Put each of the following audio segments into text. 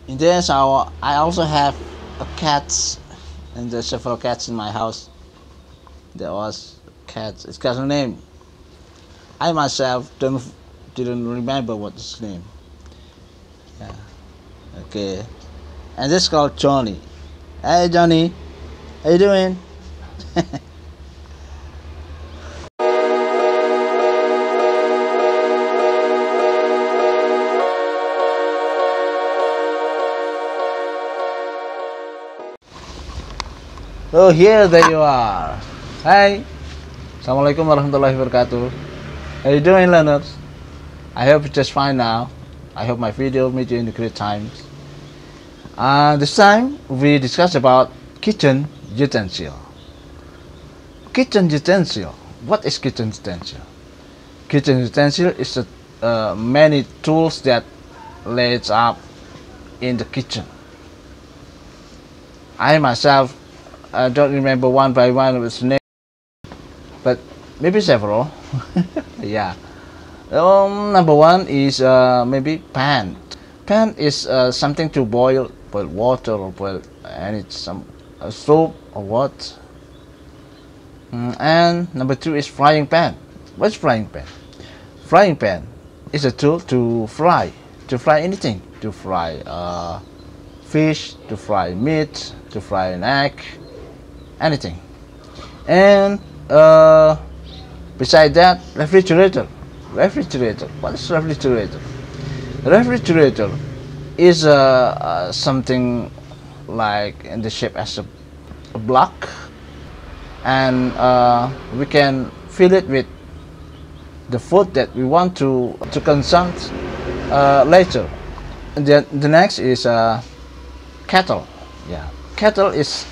In this, I also have a cat, and there's several cats in my house. There was cats. It's got a name. I myself didn't remember what its name. Yeah. Okay. And this is called Johnny. Hey Johnny, how you doing? Oh, here there you are. Hi. Assalamualaikum warahmatullahi wabarakatuh. How you doing, learners? I hope you're just fine now. I hope my video made you in the great times. This time we discuss about kitchen utensil. Kitchen utensil. What is kitchen utensil? Kitchen utensil is many tools that lays up in the kitchen. I myself don't remember one by one its name, but maybe several. Yeah. Number one is maybe pan. Pan is something to boil water or boil some soup or what. And number two is frying pan. What's frying pan? Frying pan is a tool to fry anything, to fry fish, to fry meat, to fry an egg, anything. And beside that, refrigerator. What is refrigerator? Refrigerator is something like in the shape as a block, and we can fill it with the food that we want to consume later. And the next is kettle. Yeah, kettle is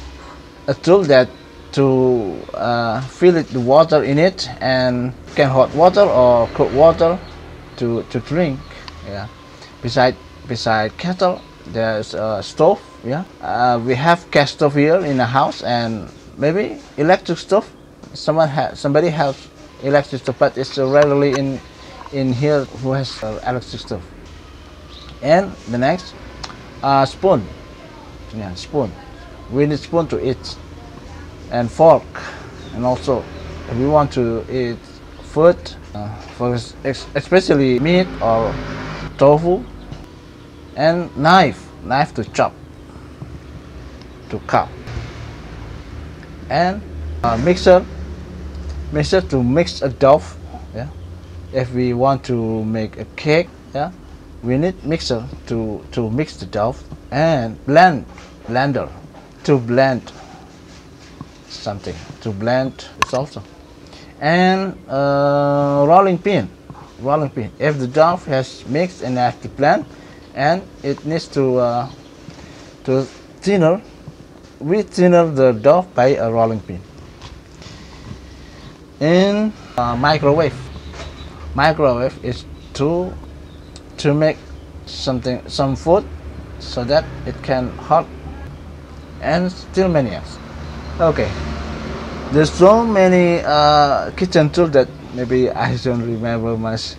a tool that to fill it the water in it, and can hot water or cold water to drink. Yeah. Beside kettle, there's a stove. Yeah. We have gas stove here in the house, and maybe electric stove. Somebody has electric stove, but it's rarely in here who has electric stove. And the next, spoon. Yeah, spoon. We need spoon to eat, and fork, and also if we want to eat food, especially meat or tofu, and knife to chop, to cut, and mixer to mix a dough. Yeah, if we want to make a cake, yeah, we need mixer to mix the dough, and blender to blend something, to blend it also, and rolling pin. If the dough has mixed and have to blend, and it needs to thinner, we thinner the dough by a rolling pin. And microwave is to make some food so that it can hot, and still many else. Okay, there's so many kitchen tools that maybe I don't remember much.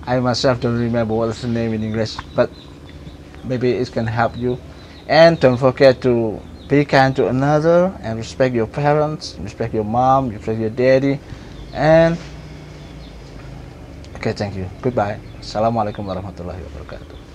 I myself don't remember what is the name in English, but maybe it can help you. And don't forget to be kind to another, and respect your parents, respect your mom, respect your daddy. And okay, thank you. Goodbye. Assalamualaikum warahmatullahi wabarakatuh.